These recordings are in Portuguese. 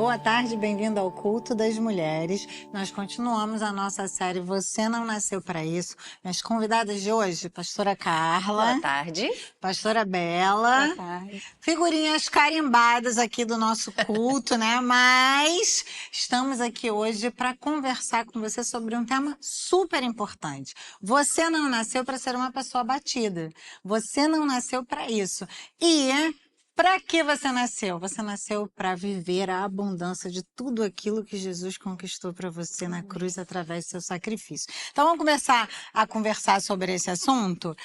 Boa tarde, bem-vindo ao Culto das Mulheres. Nós continuamos a nossa série Você Não Nasceu Para Isso. Minhas convidadas de hoje, pastora Carla. Boa tarde. Pastora Bela. Boa tarde. Figurinhas carimbadas aqui do nosso culto, né? Mas estamos aqui hoje para conversar com você sobre um tema super importante. Você não nasceu para ser uma pessoa abatida. Você não nasceu para isso. E para que você nasceu? Você nasceu para viver a abundância de tudo aquilo que Jesus conquistou para você na cruz através do seu sacrifício. Então vamos começar a conversar sobre esse assunto.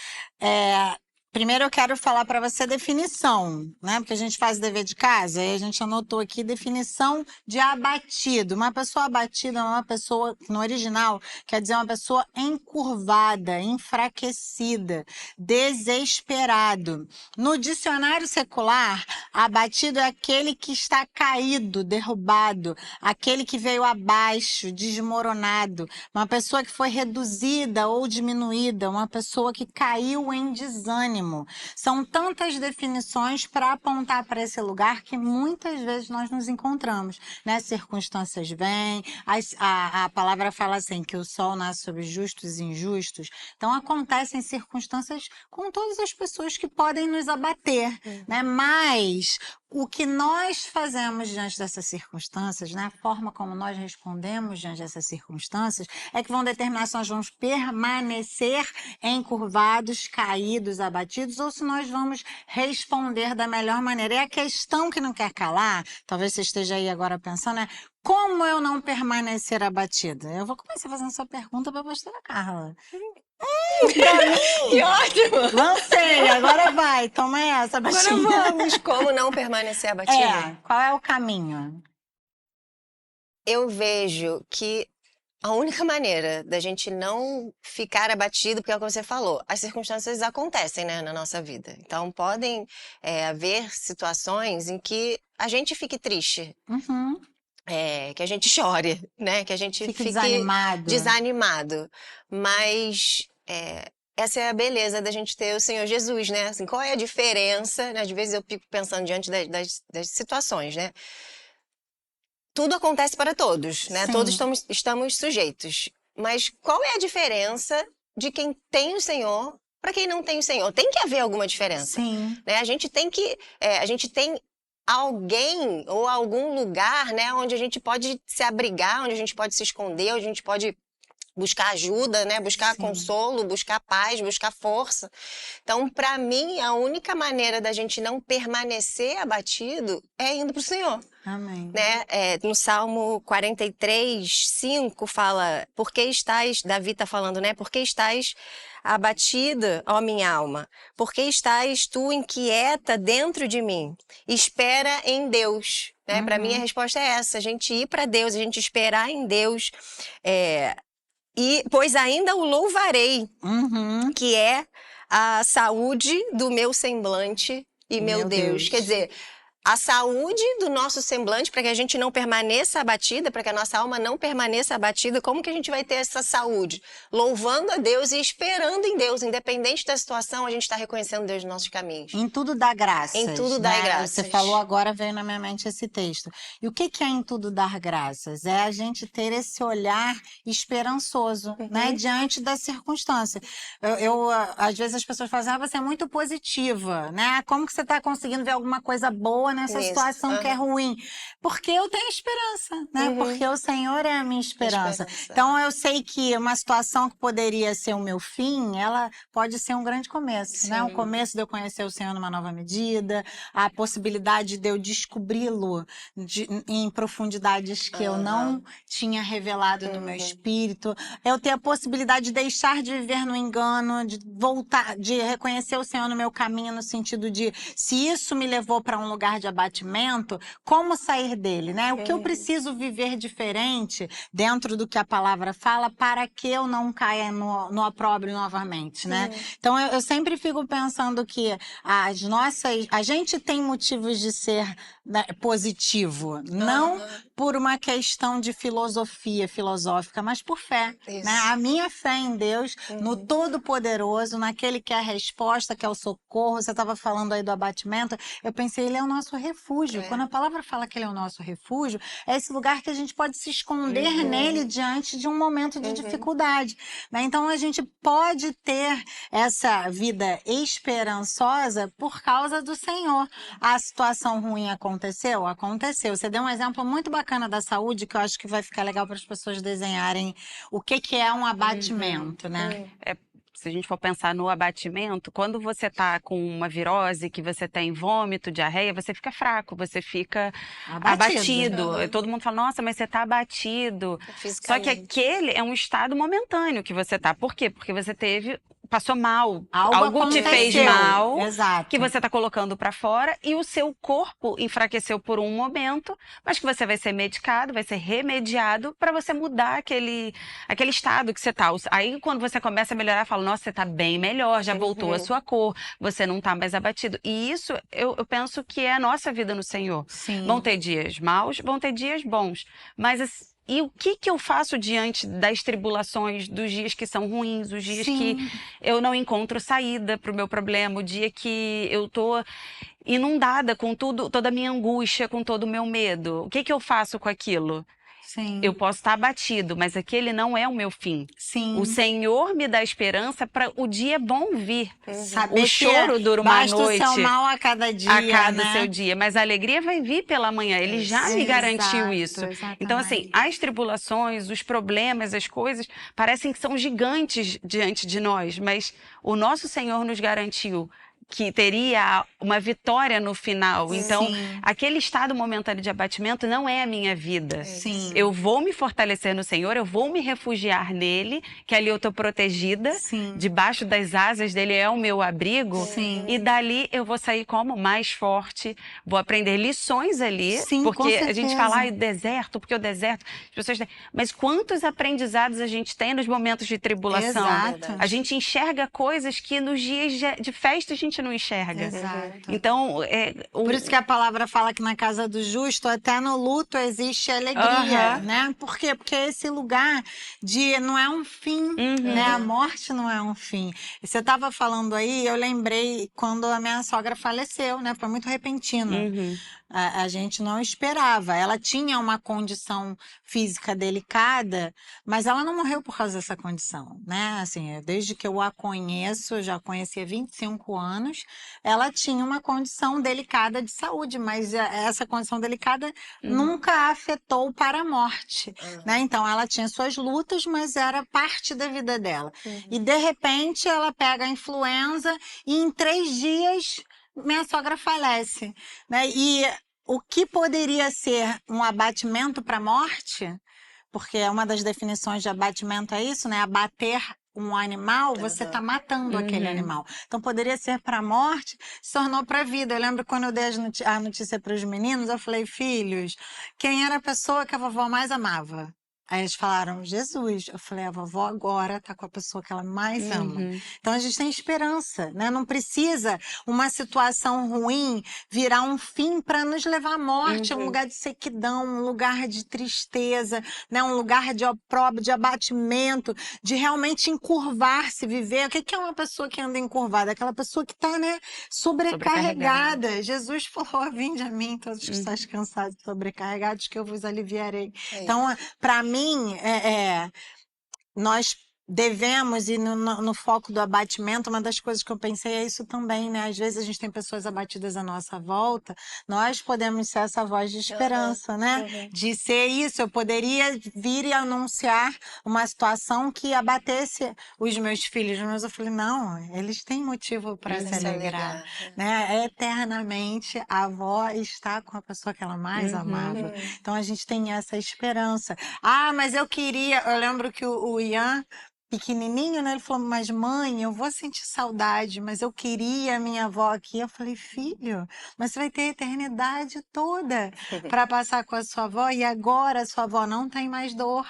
Primeiro eu quero falar para você a definição, né? Porque a gente faz o dever de casa e a gente anotou aqui definição de abatido. Uma pessoa abatida é uma pessoa, no original, quer dizer uma pessoa encurvada, enfraquecida, desesperado. No dicionário secular, abatido é aquele que está caído, derrubado, aquele que veio abaixo, desmoronado, uma pessoa que foi reduzida ou diminuída, uma pessoa que caiu em desânimo. São tantas definições para apontar para esse lugar que muitas vezes nós nos encontramos, né? Circunstâncias vêm, a palavra fala assim, que o sol nasce sobre justos e injustos. Então acontecem circunstâncias com todas as pessoas que podem nos abater, né? Mas o que nós fazemos diante dessas circunstâncias, né? A forma como nós respondemos diante dessas circunstâncias, é que vão determinar se nós vamos permanecer encurvados, caídos, abatidos, ou se nós vamos responder da melhor maneira. E a questão que não quer calar, talvez você esteja aí agora pensando, é como eu não permanecer abatida? Eu vou começar fazendo essa pergunta para a pastora Carla. Pra mim! Que ótimo! Lancei, agora vai, toma essa, baixinha. Agora vamos. Como não permanecer abatida? Qual é o caminho? Eu vejo que a única maneira da gente não ficar abatido, porque é o que você falou, as circunstâncias acontecem, né, na nossa vida. Então podem haver situações em que a gente fique triste. Uhum. Que a gente chore, né? Que a gente fique desanimado. Mas essa é a beleza da gente ter o Senhor Jesus, né? Assim, qual é a diferença? Né? Às vezes eu fico pensando diante das situações, né? Tudo acontece para todos, né? Sim. Todos estamos sujeitos. Mas qual é a diferença de quem tem o Senhor para quem não tem o Senhor? Tem que haver alguma diferença. Sim. Né? A gente tem alguém ou algum lugar, né, onde a gente pode se abrigar, onde a gente pode se esconder, onde a gente pode buscar ajuda, né, buscar Sim. consolo, buscar paz, buscar força. Então, para mim, a única maneira da gente não permanecer abatido é indo para o Senhor. Amém. Né? No Salmo 43:5 fala, Davi está falando, né? Por que estás abatida, ó minha alma? Por que estás tu inquieta dentro de mim? Espera em Deus. Né? Para mim a resposta é essa, a gente ir para Deus, a gente esperar em Deus, pois ainda o louvarei, que é a saúde do meu semblante e meu Deus. Quer dizer, a saúde do nosso semblante, para que a gente não permaneça abatida, para que a nossa alma não permaneça abatida, como que a gente vai ter essa saúde? Louvando a Deus e esperando em Deus, independente da situação, a gente está reconhecendo Deus nos nossos caminhos. Em tudo dá graças. Em tudo dá graças. Você falou agora, veio na minha mente esse texto. E o que é em tudo dar graças? É a gente ter esse olhar esperançoso, né, diante da circunstância. Às vezes as pessoas falam assim, você é muito positiva, né? Como que você está conseguindo ver alguma coisa boa nessa situação que é ruim? Porque eu tenho esperança, né? Porque o Senhor é a minha esperança. Então eu sei que uma situação que poderia ser o meu fim, ela pode ser um grande começo, né? O começo de eu conhecer o Senhor numa nova medida, a possibilidade de eu descobri-lo em profundidades que eu não tinha revelado no meu espírito, eu ter a possibilidade de deixar de viver no engano, de voltar, de reconhecer o Senhor no meu caminho, no sentido de, se isso me levou para um lugar de abatimento, como sair dele, né? O que eu preciso viver diferente dentro do que a palavra fala para que eu não caia no opróbrio novamente, né? Então eu sempre fico pensando que a gente tem motivos de ser, né, positivo, não por uma questão de filosófica, mas por fé, né? A minha fé em Deus, no Todo-Poderoso, naquele que é a resposta, que é o socorro. Você estava falando aí do abatimento, eu pensei, ele é o nosso nosso refúgio. Quando a palavra fala que ele é o nosso refúgio, é esse lugar que a gente pode se esconder nele diante de um momento de dificuldade, né? Então a gente pode ter essa vida esperançosa por causa do Senhor. A situação ruim aconteceu? Aconteceu. Você deu um exemplo muito bacana da saúde, que eu acho que vai ficar legal para as pessoas desenharem o que é um abatimento, né? Se a gente for pensar no abatimento, quando você está com uma virose, que você tem vômito, diarreia, você fica fraco, você fica abatido. Todo mundo fala, nossa, mas você está abatido. Só que aquele é um estado momentâneo que você está. Por quê? Porque você passou mal, algo te fez mal, exato, que você está colocando para fora e o seu corpo enfraqueceu por um momento, mas que você vai ser medicado, vai ser remediado para você mudar aquele estado que você está. Aí quando você começa a melhorar, fala, nossa, você está bem melhor, já voltou a sua cor, você não está mais abatido. E isso eu penso que é a nossa vida no Senhor. Sim. Vão ter dias maus, vão ter dias bons, mas e o que eu faço diante das tribulações, dos dias que são ruins, os dias que eu não encontro saída para o meu problema, o dia que eu estou inundada com toda a minha angústia, com todo o meu medo? O que eu faço com aquilo? Sim. Eu posso estar abatido, mas aquele não é o meu fim. Sim. O Senhor me dá esperança para o dia bom vir. Saber o choro dura uma noite. Basta o seu mal a cada dia, a cada né? seu dia, mas a alegria vai vir pela manhã. Ele já me garantiu isso. Exatamente. Então, assim, as tribulações, os problemas, as coisas parecem que são gigantes diante de nós, mas o nosso Senhor nos garantiu que teria uma vitória no final. Então, aquele estado momentâneo de abatimento não é a minha vida. Sim. Eu vou me fortalecer no Senhor, eu vou me refugiar nele, que ali eu estou protegida, debaixo das asas dele é o meu abrigo, e dali eu vou sair como mais forte, vou aprender lições ali, porque a gente fala, deserto, porque o deserto, as pessoas têm... Mas quantos aprendizados a gente tem nos momentos de tribulação? Exato. A gente enxerga coisas que nos dias de festa a gente não enxerga. Exato. Então, por isso que a palavra fala que na casa do justo, até no luto existe alegria, né? Por quê? Porque esse lugar não é um fim, né? A morte não é um fim. E você estava falando aí, eu lembrei quando a minha sogra faleceu, né? Foi muito repentino. A gente não esperava. Ela tinha uma condição física delicada, mas ela não morreu por causa dessa condição, né? Assim, desde que eu a conheço, eu já a conheci há 25 anos, ela tinha uma condição delicada de saúde, mas essa condição delicada nunca a afetou para a morte, né? Então, ela tinha suas lutas, mas era parte da vida dela. E, de repente, ela pega a influenza e em 3 dias... minha sogra falece, né? E o que poderia ser um abatimento para a morte, porque uma das definições de abatimento é isso, né? Abater um animal, você está matando aquele animal. Então, poderia ser para a morte, se tornou para a vida. Eu lembro quando eu dei a notícia para os meninos, eu falei, filhos, quem era a pessoa que a vovó mais amava? Aí eles falaram, Jesus. Eu falei, a vovó agora tá com a pessoa que ela mais ama. Então a gente tem esperança, né? Não precisa uma situação ruim virar um fim para nos levar à morte, um lugar de sequidão, um lugar de tristeza, né? Um lugar de opróbrio, de abatimento, de realmente encurvar-se, viver. O que é uma pessoa que anda encurvada? Aquela pessoa que está, né, sobrecarregada. Jesus falou, vinde a mim, todos que estáis cansados e sobrecarregados, que eu vos aliviarei. Então, para mim, nós devemos, e no foco do abatimento, uma das coisas que eu pensei é isso também, né? Às vezes a gente tem pessoas abatidas à nossa volta, nós podemos ser essa voz de esperança, né? De ser isso, eu poderia vir e anunciar uma situação que abatesse os meus filhos, mas eu falei, não, eles têm motivo para se alegrar, né? Eternamente a avó está com a pessoa que ela mais amava. Então a gente tem essa esperança. Ah, mas eu lembro que o Ian, pequenininho, né? Ele falou, mas mãe, eu vou sentir saudade, mas eu queria a minha avó aqui. Eu falei, filho, mas você vai ter a eternidade toda para passar com a sua avó, e agora a sua avó não tem mais dor,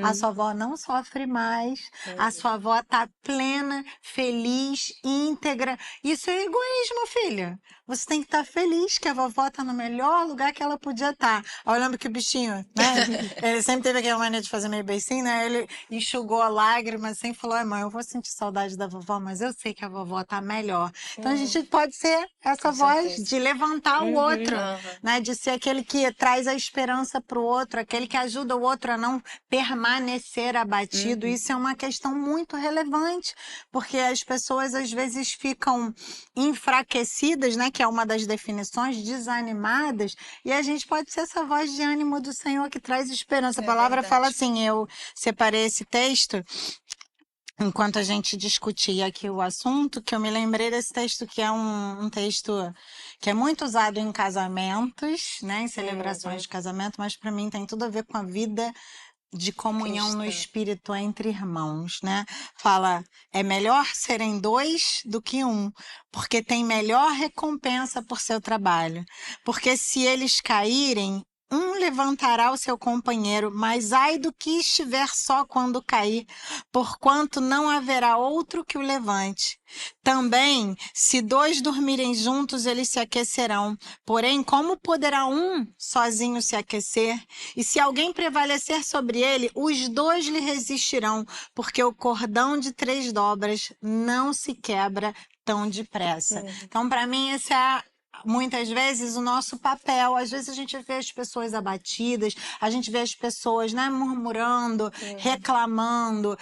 a sua avó não sofre mais, a sua avó tá plena, feliz, íntegra. Isso é egoísmo, filha. Você tem que estar feliz que a vovó tá no melhor lugar que ela podia estar. Eu lembro que o bichinho, né? Ele sempre teve aquela mania de fazer meio beicinho, né? Ele enxugou a lágrima mas sempre falou, mãe, eu vou sentir saudade da vovó, mas eu sei que a vovó tá melhor. Então a gente pode ser essa voz de levantar o outro, né? De ser aquele que traz a esperança pro outro, aquele que ajuda o outro a não permanecer abatido. Isso é uma questão muito relevante, porque as pessoas às vezes ficam enfraquecidas, né? Que é uma das definições, desanimadas, e a gente pode ser essa voz de ânimo do Senhor que traz esperança. A palavra fala assim, eu separei esse texto enquanto a gente discutia aqui o assunto, que eu me lembrei desse texto, que é um texto que é muito usado em casamentos, né, em celebrações de casamento, mas para mim tem tudo a ver com a vida de comunhão no espírito entre irmãos, né? Fala, é melhor serem 2 do que 1, porque tem melhor recompensa por seu trabalho. Porque se eles caírem, um levantará o seu companheiro, mas ai do que estiver só quando cair, porquanto não haverá outro que o levante. Também, se 2 dormirem juntos, eles se aquecerão. Porém, como poderá um sozinho se aquecer? E se alguém prevalecer sobre ele, os 2 lhe resistirão, porque o cordão de 3 dobras não se quebra tão depressa. Então, para mim, esse é muitas vezes o nosso papel. Às vezes a gente vê as pessoas abatidas, a gente vê as pessoas, né, murmurando, reclamando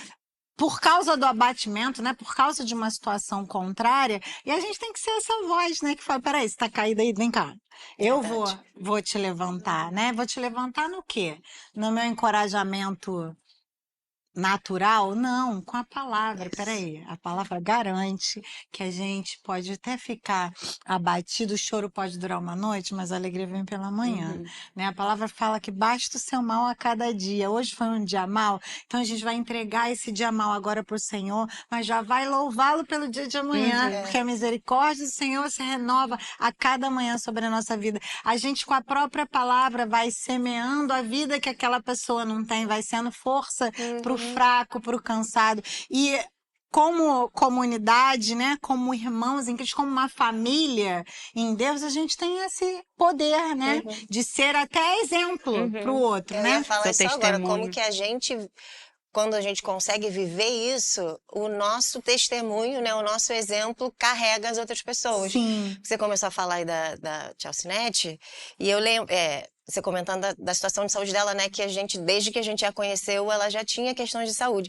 por causa do abatimento, né, por causa de uma situação contrária, e a gente tem que ser essa voz, né, que fala, peraí, você tá caído aí, vem cá, eu vou te levantar, né, vou te levantar no quê? No meu encorajamento natural? Não, com a palavra. Peraí, a palavra garante que a gente pode até ficar abatido, o choro pode durar uma noite, mas a alegria vem pela manhã, né? A palavra fala que basta o seu mal a cada dia. Hoje foi um dia mal, então a gente vai entregar esse dia mal agora para o Senhor, mas já vai louvá-lo pelo dia de amanhã, porque a misericórdia do Senhor se renova a cada manhã sobre a nossa vida. A gente, com a própria palavra, vai semeando a vida que aquela pessoa não tem, vai sendo força para o fraco, para o cansado. E como comunidade, né, como irmãos em Cristo, como uma família em Deus, a gente tem esse poder, né, de ser até exemplo para o outro, né? Eu ia falar isso agora, como que a gente, quando a gente consegue viver isso, o nosso testemunho, né, o nosso exemplo carrega as outras pessoas. Sim. Você começou a falar aí da Chalcinete, e eu lembro, você comentando da situação de saúde dela, né, que a gente, desde que a gente a conheceu, ela já tinha questões de saúde.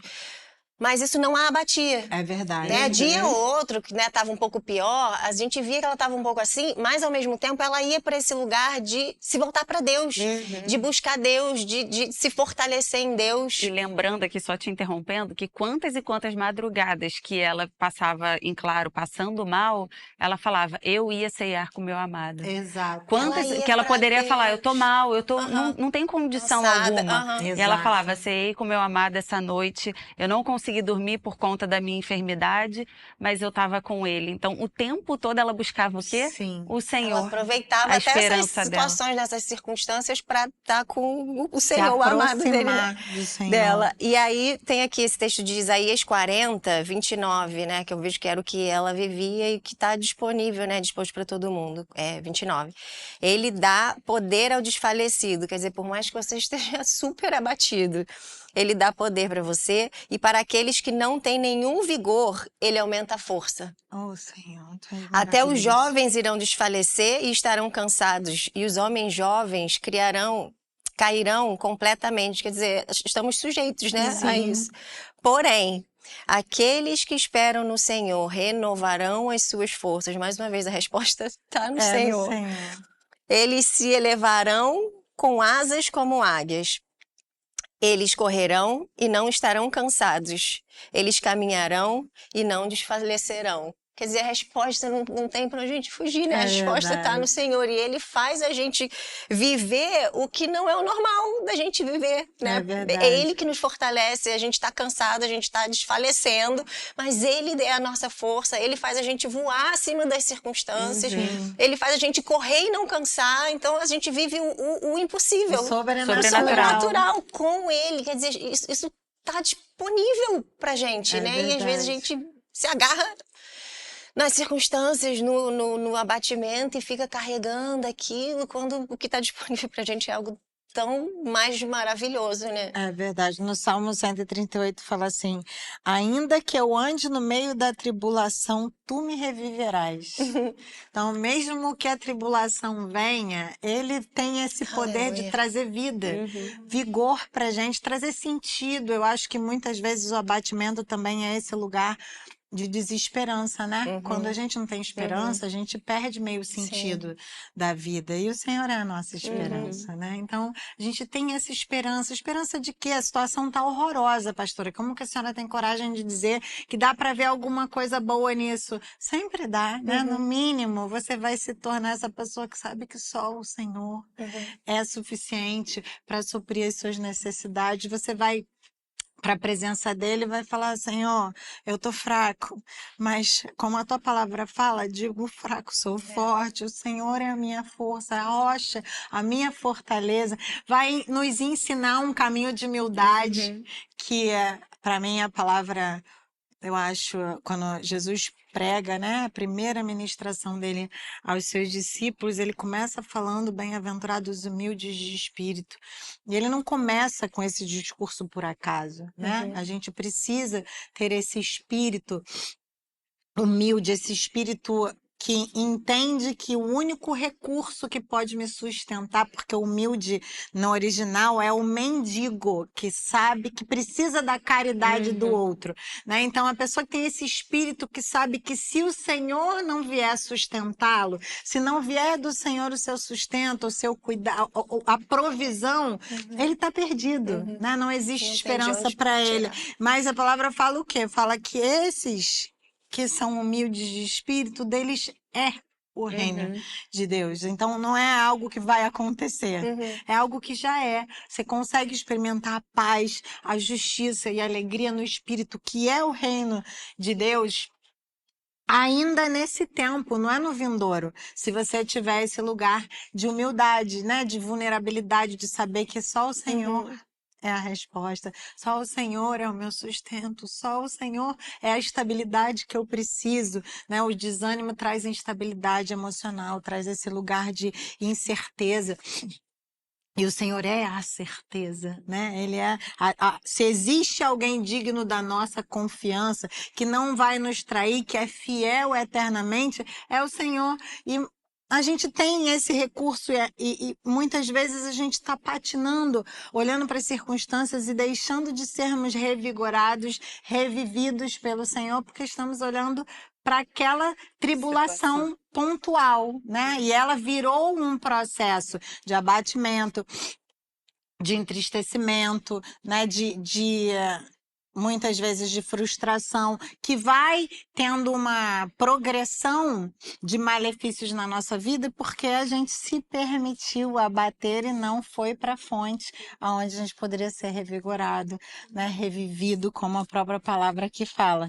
Mas isso não a abatia. É verdade. Né? Dia ou outro, que, né, tava um pouco pior, a gente via que ela tava um pouco assim, mas ao mesmo tempo ela ia para esse lugar de se voltar para Deus, de buscar Deus, de se fortalecer em Deus. E lembrando aqui, só te interrompendo, que quantas e quantas madrugadas que ela passava em claro, passando mal, ela falava, eu ia ceiar com meu amado. Exato. Quantas que ela poderia falar, eu tô mal, eu tô não tem condição cansada, alguma. E ela falava, ceiei com meu amado essa noite, eu não consegui dormir por conta da minha enfermidade, mas eu estava com ele. Então, o tempo todo ela buscava o quê? Sim. O Senhor. Ela aproveitava a até essas esperança situações, nessas circunstâncias, para estar com o Senhor, Se o amado dele, aproximar do Senhor. dela. E aí tem aqui esse texto de Isaías 40, 29, né? Que eu vejo que era o que ela vivia e que está disponível, né? Disposto para todo mundo. 29. Ele dá poder ao desfalecido. Quer dizer, por mais que você esteja super abatido, ele dá poder para você, e para aqueles que não têm nenhum vigor, ele aumenta a força. Oh, Senhor, tu és Até os maravilhoso. jovens irão desfalecer e estarão cansados, e os homens jovens cairão completamente. Quer dizer, estamos sujeitos, né, a isso. Porém, aqueles que esperam no Senhor renovarão as suas forças. Mais uma vez, a resposta está no Senhor. No Senhor. Eles se elevarão com asas como águias. Eles correrão e não estarão cansados. Eles caminharão e não desfalecerão. Quer dizer, a resposta não tem pra gente fugir, né? A resposta está no Senhor. E Ele faz a gente viver o que não é o normal da gente viver, né? É Ele que nos fortalece. A gente está cansado, a gente está desfalecendo, mas Ele é a nossa força. Ele faz a gente voar acima das circunstâncias. Ele faz a gente correr e não cansar. Então, a gente vive o impossível. O sobrenatural com Ele. Quer dizer, isso está disponível pra gente, né? Verdade. E às vezes a gente se agarra nas circunstâncias, no abatimento, e fica carregando aquilo, quando o que está disponível pra gente é algo tão mais maravilhoso, né? É verdade. No Salmo 138 fala assim: ainda que eu ande no meio da tribulação, tu me reviverás. Então, mesmo que a tribulação venha, ele tem esse poder de Aleluia. trazer vida, vigor pra gente, trazer sentido. Eu acho que muitas vezes o abatimento também é esse lugar de desesperança, né? Quando a gente não tem esperança, a gente perde meio sentido da vida. E o Senhor é a nossa esperança, né? Então, a gente tem essa esperança. Esperança de que a situação tá horrorosa, pastora. Como que a senhora tem coragem de dizer que dá para ver alguma coisa boa nisso? Sempre dá, né? No mínimo, você vai se tornar essa pessoa que sabe que só o Senhor é suficiente para suprir as suas necessidades. Você vai para a presença dele, vai falar: Senhor, eu tô fraco, mas como a tua palavra fala, digo fraco, sou forte, o Senhor é a minha força, a rocha, a minha fortaleza. Vai nos ensinar um caminho de humildade, que é, para mim, a palavra, eu acho, quando Jesus prega, né, a primeira ministração dele aos seus discípulos, ele começa falando: bem-aventurados humildes de espírito. E ele não começa com esse discurso por acaso, né? A gente precisa ter esse espírito humilde, esse espírito que entende que o único recurso que pode me sustentar, porque humilde no original é o mendigo, que sabe que precisa da caridade do outro, né? Então, a pessoa que tem esse espírito que sabe que se o Senhor não vier sustentá-lo, se não vier do Senhor o seu sustento, o seu cuidado, a provisão, ele está perdido, né? Não existe esperança para ele. Mas a palavra fala o quê? Fala que esses que são humildes de espírito, deles é o reino de Deus. Então, não é algo que vai acontecer, é algo que já é. Você consegue experimentar a paz, a justiça e a alegria no espírito, que é o reino de Deus, ainda nesse tempo, não é no vindouro. Se você tiver esse lugar de humildade, né, de vulnerabilidade, de saber que só o Senhor é a resposta. Só o Senhor é o meu sustento. Só o Senhor é a estabilidade que eu preciso, né? O desânimo traz instabilidade emocional, traz esse lugar de incerteza. E o Senhor é a certeza, né? Ele é se existe alguém digno da nossa confiança, que não vai nos trair, que é fiel eternamente, é o Senhor. E a gente tem esse recurso e muitas vezes a gente está patinando, olhando para as circunstâncias e deixando de sermos revigorados, revividos pelo Senhor, porque estamos olhando para aquela tribulação pontual, né? E ela virou um processo de abatimento, de entristecimento, né? Muitas vezes de frustração, que vai tendo uma progressão de malefícios na nossa vida porque a gente se permitiu abater e não foi para a fonte onde a gente poderia ser revigorado, né? Revivido, como a própria palavra aqui fala.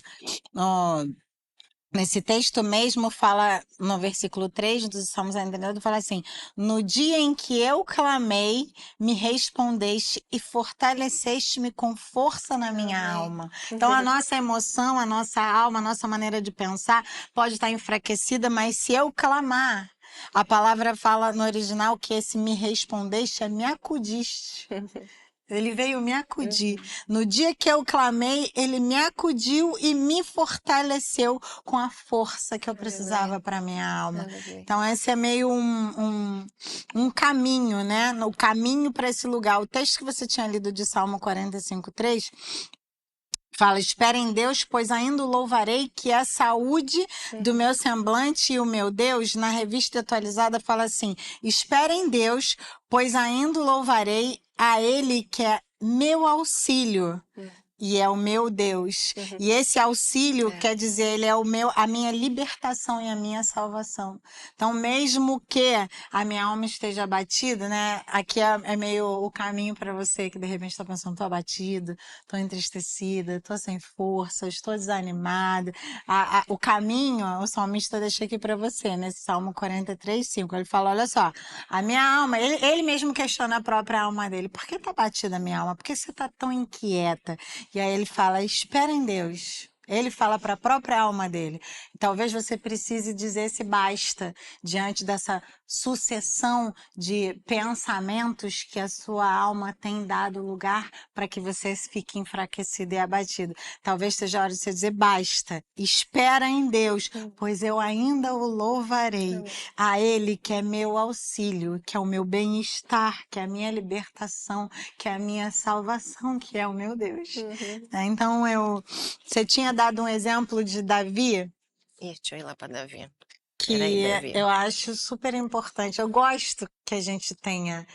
Nesse texto mesmo fala, no versículo 3 do Salmos Andreado, fala assim: no dia em que eu clamei, me respondeste e fortaleceste-me com força na minha alma. Então, a nossa emoção, a nossa alma, a nossa maneira de pensar pode estar enfraquecida, mas se eu clamar, a palavra fala no original que esse me respondeste é me acudiste. Ele veio me acudir. No dia que eu clamei, ele me acudiu e me fortaleceu com a força que eu precisava para minha alma. Então, esse é meio um caminho, né? O caminho para esse lugar. O texto que você tinha lido de Salmo 45:3 fala: espera em Deus, pois ainda o louvarei, que é a saúde do meu semblante e o meu Deus. Na revista atualizada fala assim: espera em Deus, pois ainda o louvarei, a Ele que é meu auxílio. E é o meu Deus. E esse auxílio quer dizer, ele é a minha libertação e a minha salvação. Então, mesmo que a minha alma esteja abatida, né? Aqui é meio o caminho para você que de repente está pensando: tô abatida, tô entristecida, tô sem forças, estou desanimada. O caminho, o salmista deixa aqui para você, nesse Salmo 43:5. Ele fala: olha só, a minha alma, ele mesmo questiona a própria alma dele: por que tá abatida a minha alma? Por que você tá tão inquieta? E aí ele fala: espera em Deus. Ele fala para a própria alma dele. Talvez você precise dizer esse basta diante dessa sucessão de pensamentos que a sua alma tem dado lugar para que você fique enfraquecido e abatido. Talvez seja a hora de você dizer basta. Espera em Deus, pois eu ainda o louvarei. A Ele que é meu auxílio, que é o meu bem-estar, que é a minha libertação, que é a minha salvação, que é o meu Deus. Então, você tinha dado um exemplo de Davi, Deixa eu ir lá para Davi. que eu acho super importante. Eu gosto que a gente tenha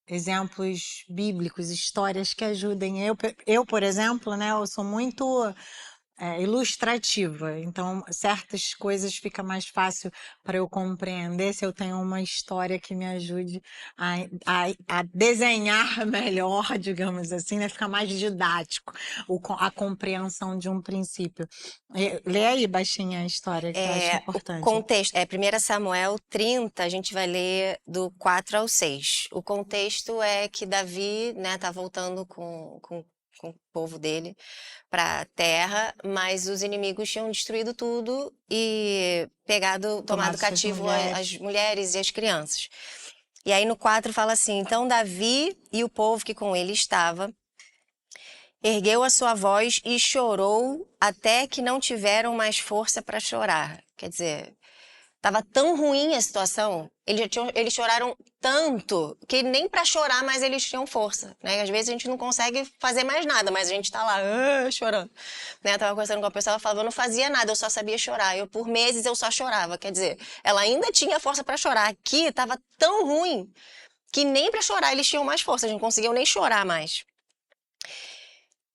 exemplos bíblicos, histórias que ajudem. Eu, por exemplo, né, eu sou muito ilustrativa, então certas coisas fica mais fácil para eu compreender se eu tenho uma história que me ajude a desenhar melhor, digamos assim, né? Fica mais didático a compreensão de um princípio. Lê aí baixinha a história, que eu acho importante. O contexto, 1 Samuel 30, a gente vai ler do 4 ao 6. O contexto é que Davi, né, tá voltando com o povo dele para a terra, mas os inimigos tinham destruído tudo e tomado cativo as mulheres e as crianças. E aí no 4 fala assim: então Davi e o povo que com ele estava ergueu a sua voz e chorou até que não tiveram mais força para chorar. Quer dizer, estava tão ruim a situação, eles choraram tanto que nem para chorar mais eles tinham força, né? Às vezes a gente não consegue fazer mais nada, mas a gente tá lá chorando, né? Eu tava conversando com uma pessoa, ela falava, eu não fazia nada, eu só sabia chorar. Por meses eu só chorava, quer dizer, ela ainda tinha força para chorar. Aqui estava tão ruim que nem para chorar eles tinham mais força, a gente não conseguiam nem chorar mais.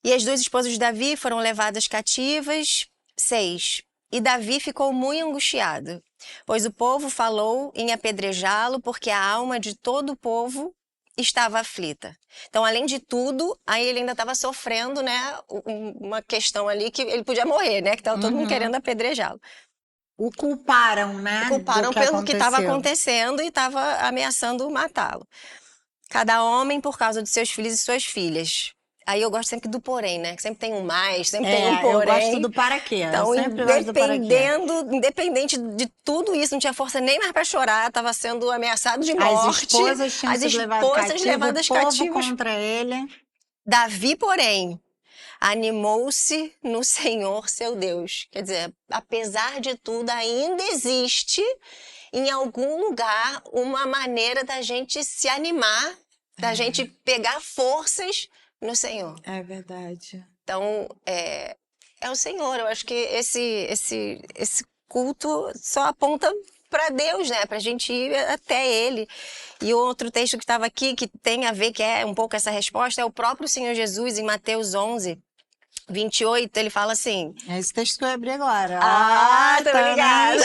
E as duas esposas de Davi foram levadas cativas. 6. E Davi ficou muito angustiado, pois o povo falou em apedrejá-lo, porque a alma de todo o povo estava aflita. Então, além de tudo, aí ele ainda estava sofrendo, né, uma questão ali que ele podia morrer, né, que estava todo mundo querendo apedrejá-lo. O culparam, né? O culparam pelo que estava acontecendo e estava ameaçando matá-lo. Cada homem por causa de seus filhos e suas filhas. Aí eu gosto sempre do porém, né? Que sempre tem um mais, sempre tem um porém. Eu gosto do para quê. Então, independente de tudo isso, não tinha força nem mais para chorar, estava sendo ameaçado de morte. As esposas tinham sido levadas cativas contra ele. Davi, porém, animou-se no Senhor seu Deus. Quer dizer, apesar de tudo, ainda existe em algum lugar uma maneira da gente se animar, da gente pegar forças no Senhor. É verdade. Então, é o Senhor. Eu acho que esse culto só aponta para Deus, né? Pra gente ir até Ele. E outro texto que estava aqui, que tem a ver, que é um pouco essa resposta, é o próprio Senhor Jesus, em Mateus 11, 28, ele fala assim... É esse texto que eu abri agora. Tô ligada.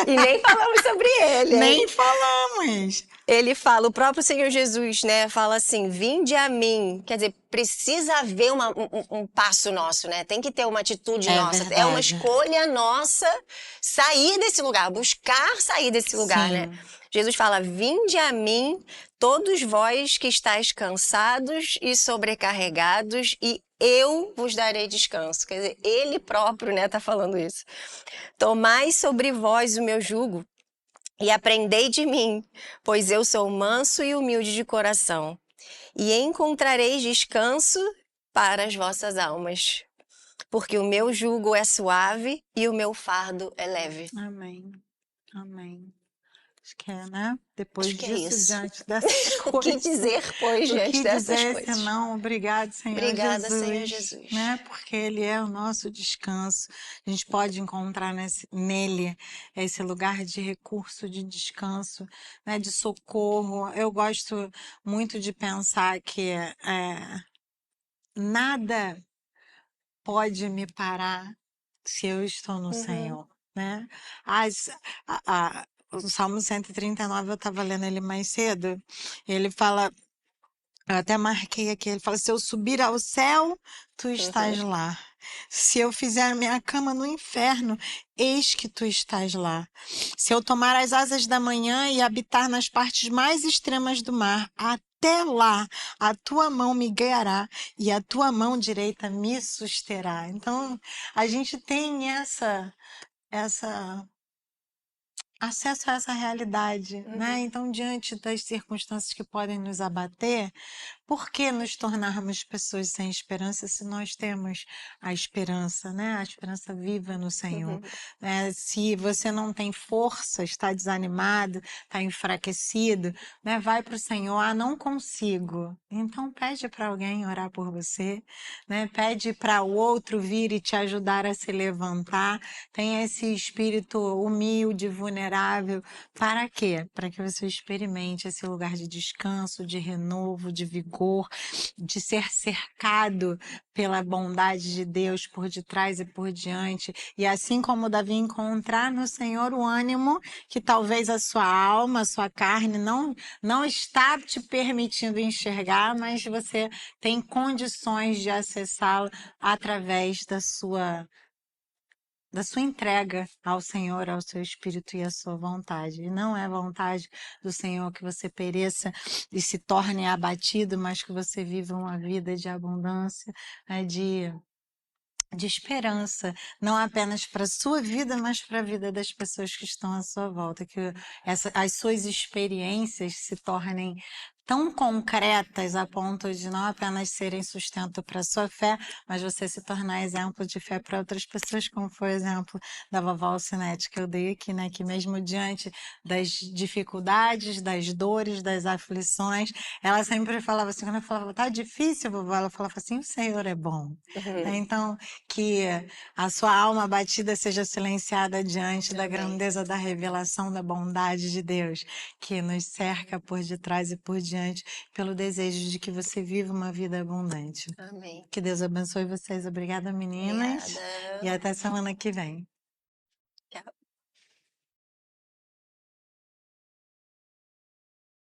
E nem falamos sobre ele. Nem falamos. Ele fala, o próprio Senhor Jesus, né, fala assim, vinde a mim. Quer dizer, precisa haver um passo nosso, né? Tem que ter uma atitude nossa. Verdade. É uma escolha nossa sair desse lugar, buscar sair desse lugar, né? Jesus fala, vinde a mim, todos vós que estáis cansados e sobrecarregados, e eu vos darei descanso. Quer dizer, ele próprio, né, tá falando isso. Tomai sobre vós o meu jugo e aprendei de mim, pois eu sou manso e humilde de coração, e encontrareis descanso para as vossas almas, porque o meu jugo é suave e o meu fardo é leve. Amém. Amém. Acho que é, né? Depois Acho que disso, é isso. diante dessas coisas. O que dizer, pois, diante dessas coisas? Senão, obrigado, Senhor Obrigada, Jesus. Senhor Jesus. Né? Porque Ele é o nosso descanso. A gente pode encontrar nele esse lugar de recurso, de descanso, né? De socorro. Eu gosto muito de pensar que nada pode me parar se eu estou no Senhor, né? O Salmo 139, eu estava lendo ele mais cedo, ele fala Eu até marquei aqui, ele fala, se eu subir ao céu, tu estás lá. Se eu fizer a minha cama no inferno, eis que tu estás lá. Se eu tomar as asas da manhã e habitar nas partes mais extremas do mar, até lá a tua mão me guiará e a tua mão direita me susterá. Então, a gente tem essa acesso a essa realidade, né? Então, diante das circunstâncias que podem nos abater, por que nos tornarmos pessoas sem esperança se nós temos a esperança, né? A esperança viva no Senhor. Se você não tem força, está desanimado, está enfraquecido, né? Vai para o Senhor, não consigo. Então pede para alguém orar por você, né? Pede para o outro vir e te ajudar a se levantar. Tenha esse espírito humilde, vulnerável. Para quê? Para que você experimente esse lugar de descanso, de renovo, de vigor, de ser cercado pela bondade de Deus por detrás e por diante. E assim como Davi encontrar no Senhor o ânimo que talvez a sua alma, a sua carne não está te permitindo enxergar, mas você tem condições de acessá-lo através da sua entrega ao Senhor, ao seu Espírito e à sua vontade. E não é vontade do Senhor que você pereça e se torne abatido, mas que você viva uma vida de abundância, né, de esperança, não apenas para a sua vida, mas para a vida das pessoas que estão à sua volta, que as suas experiências se tornem tão concretas a ponto de não apenas serem sustento para a sua fé, mas você se tornar exemplo de fé para outras pessoas, como foi o exemplo da vovó Alcinete que eu dei aqui, né? Que mesmo diante das dificuldades, das dores, das aflições, ela sempre falava assim, quando eu falava, tá difícil, vovó, ela falava assim, o Senhor é bom. Então, que a sua alma batida seja silenciada diante da grandeza da revelação da bondade de Deus, que nos cerca por detrás e por diante, pelo desejo de que você viva uma vida abundante. Amém. Que Deus abençoe vocês. Obrigada, meninas. Obrigada. E até semana que vem.